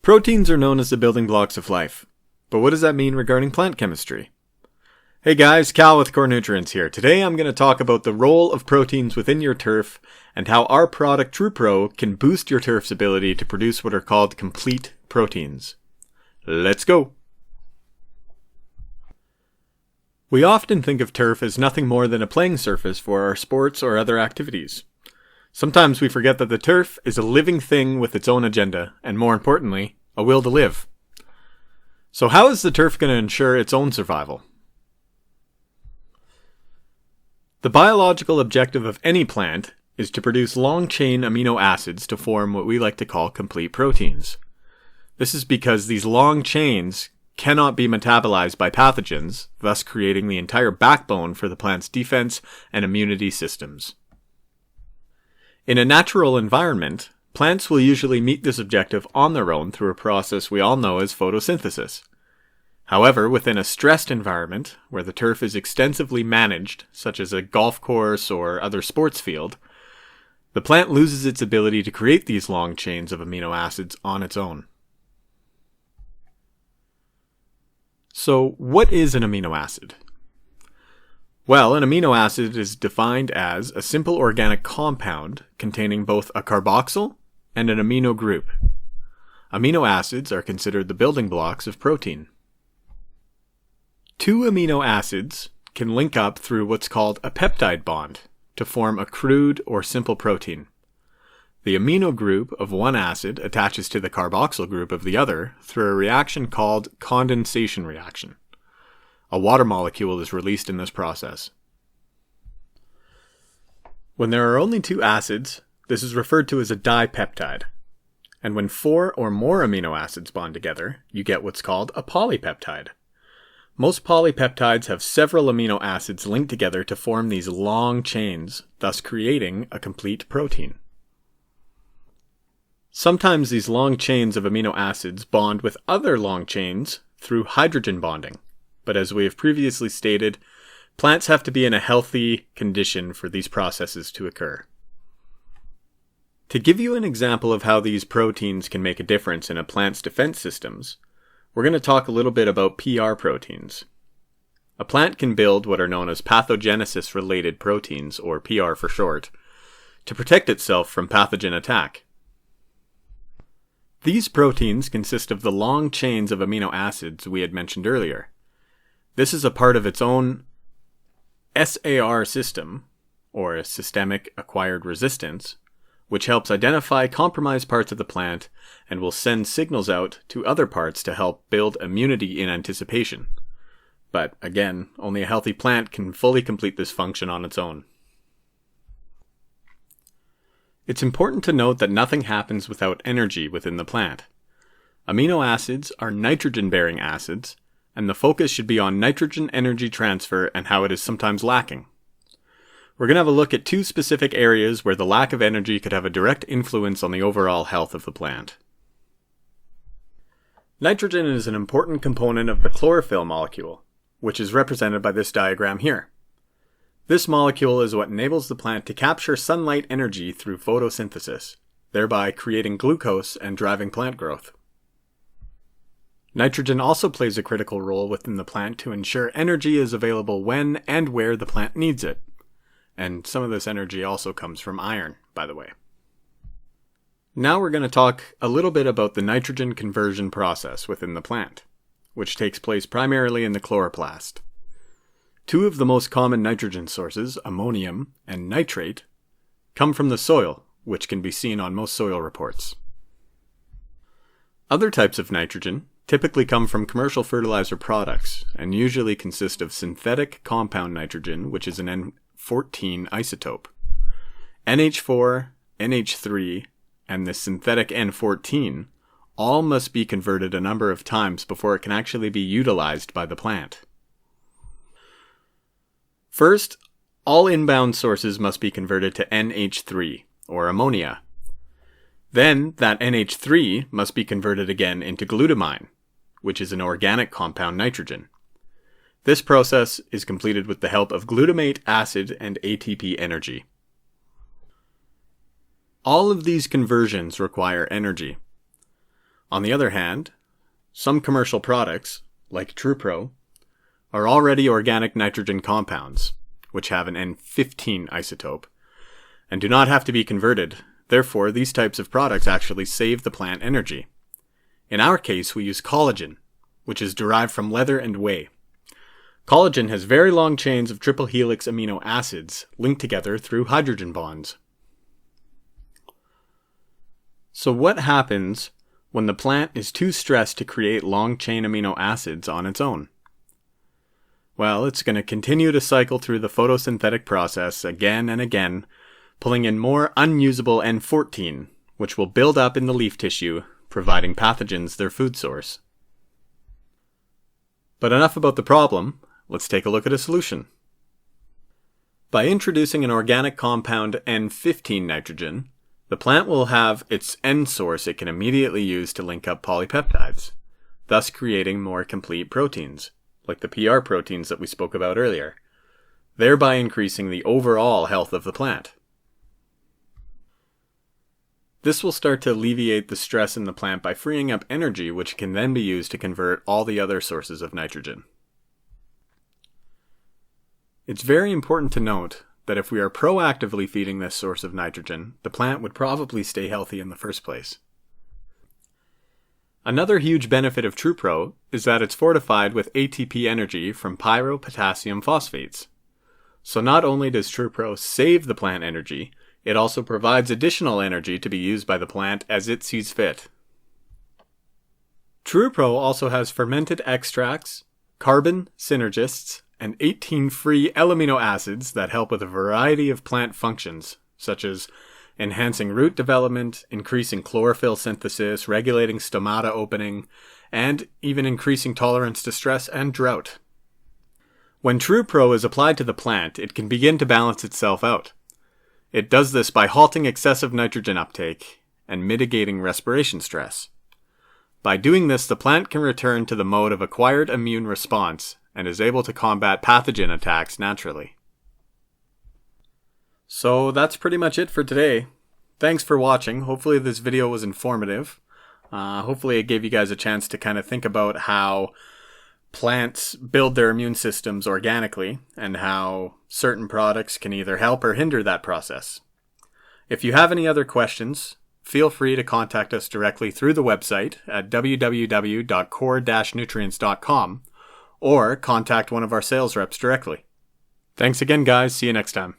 Proteins are known as the building blocks of life, but what does that mean regarding plant chemistry? Hey guys, Cal with Core Nutrients here. Today I'm going to talk about the role of proteins within your turf and how our product Tru-Pro can boost your turf's ability to produce what are called complete proteins. Let's go! We often think of turf as nothing more than a playing surface for our sports or other activities. Sometimes we forget that the turf is a living thing with its own agenda, and more importantly, a will to live. So how is the turf going to ensure its own survival? The biological objective of any plant is to produce long-chain amino acids to form what we like to call complete proteins. This is because these long chains cannot be metabolized by pathogens, thus creating the entire backbone for the plant's defense and immunity systems. In a natural environment, plants will usually meet this objective on their own through a process we all know as photosynthesis. However, within a stressed environment, where the turf is extensively managed, such as a golf course or other sports field, the plant loses its ability to create these long chains of amino acids on its own. So, what is an amino acid? Well, an amino acid is defined as a simple organic compound containing both a carboxyl and an amino group. Amino acids are considered the building blocks of protein. Two amino acids can link up through what's called a peptide bond to form a crude or simple protein. The amino group of one acid attaches to the carboxyl group of the other through a reaction called condensation reaction. A water molecule is released in this process. When there are only two acids, this is referred to as a dipeptide. And when four or more amino acids bond together, you get what's called a polypeptide. Most polypeptides have several amino acids linked together to form these long chains, thus creating a complete protein. Sometimes these long chains of amino acids bond with other long chains through hydrogen bonding. But as we have previously stated, plants have to be in a healthy condition for these processes to occur. To give you an example of how these proteins can make a difference in a plant's defense systems, we're going to talk a little bit about PR proteins. A plant can build what are known as Pathogenesis-Related Proteins, or PR for short, to protect itself from pathogen attack. These proteins consist of the long chains of amino acids we had mentioned earlier. This is a part of its own SAR system, or a systemic acquired resistance, which helps identify compromised parts of the plant and will send signals out to other parts to help build immunity in anticipation. But again, only a healthy plant can fully complete this function on its own. It's important to note that nothing happens without energy within the plant. Amino acids are nitrogen-bearing acids, and the focus should be on nitrogen energy transfer and how it is sometimes lacking. We're going to have a look at two specific areas where the lack of energy could have a direct influence on the overall health of the plant. Nitrogen is an important component of the chlorophyll molecule, which is represented by this diagram here. This molecule is what enables the plant to capture sunlight energy through photosynthesis, thereby creating glucose and driving plant growth. Nitrogen also plays a critical role within the plant to ensure energy is available when and where the plant needs it. And some of this energy also comes from iron, by the way. Now we're going to talk a little bit about the nitrogen conversion process within the plant, which takes place primarily in the chloroplast. Two of the most common nitrogen sources, ammonium and nitrate, come from the soil, which can be seen on most soil reports. Other types of nitrogen typically come from commercial fertilizer products and usually consist of synthetic compound nitrogen, which is an N14 isotope. NH4, NH3, and the synthetic N14 all must be converted a number of times before it can actually be utilized by the plant. First, all inbound sources must be converted to NH3, or ammonia. Then, that NH3 must be converted again into glutamine, which is an organic compound nitrogen. This process is completed with the help of glutamate acid and ATP energy. All of these conversions require energy. On the other hand, some commercial products, like Tru-Pro, are already organic nitrogen compounds, which have an N15 isotope, and do not have to be converted. Therefore, these types of products actually save the plant energy. In our case, we use collagen, which is derived from leather and whey. Collagen has very long chains of triple helix amino acids linked together through hydrogen bonds. So what happens when the plant is too stressed to create long-chain amino acids on its own? Well, it's going to continue to cycle through the photosynthetic process again and again, pulling in more unusable N14, which will build up in the leaf tissue, providing pathogens their food source. But enough about the problem, let's take a look at a solution. By introducing an organic compound N15 nitrogen, the plant will have its N source it can immediately use to link up polypeptides, thus creating more complete proteins, like the PR proteins that we spoke about earlier, thereby increasing the overall health of the plant. This will start to alleviate the stress in the plant by freeing up energy which can then be used to convert all the other sources of nitrogen. It's very important to note that if we are proactively feeding this source of nitrogen, the plant would probably stay healthy in the first place. Another huge benefit of Tru-Pro is that it's fortified with ATP energy from pyropotassium phosphates. So not only does Tru-Pro save the plant energy, it also provides additional energy to be used by the plant as it sees fit. Tru-Pro also has fermented extracts, carbon synergists, and 18 free L-amino acids that help with a variety of plant functions, such as enhancing root development, increasing chlorophyll synthesis, regulating stomata opening, and even increasing tolerance to stress and drought. When Tru-Pro is applied to the plant, it can begin to balance itself out. It does this by halting excessive nitrogen uptake and mitigating respiration stress. By doing this, the plant can return to the mode of acquired immune response and is able to combat pathogen attacks naturally. So that's pretty much it for today. Thanks for watching. Hopefully this video was informative. Hopefully it gave you guys a chance to kind of think about how plants build their immune systems organically and how certain products can either help or hinder that process. If you have any other questions, feel free to contact us directly through the website at www.core-nutrients.com or contact one of our sales reps directly. Thanks again, guys. See you next time.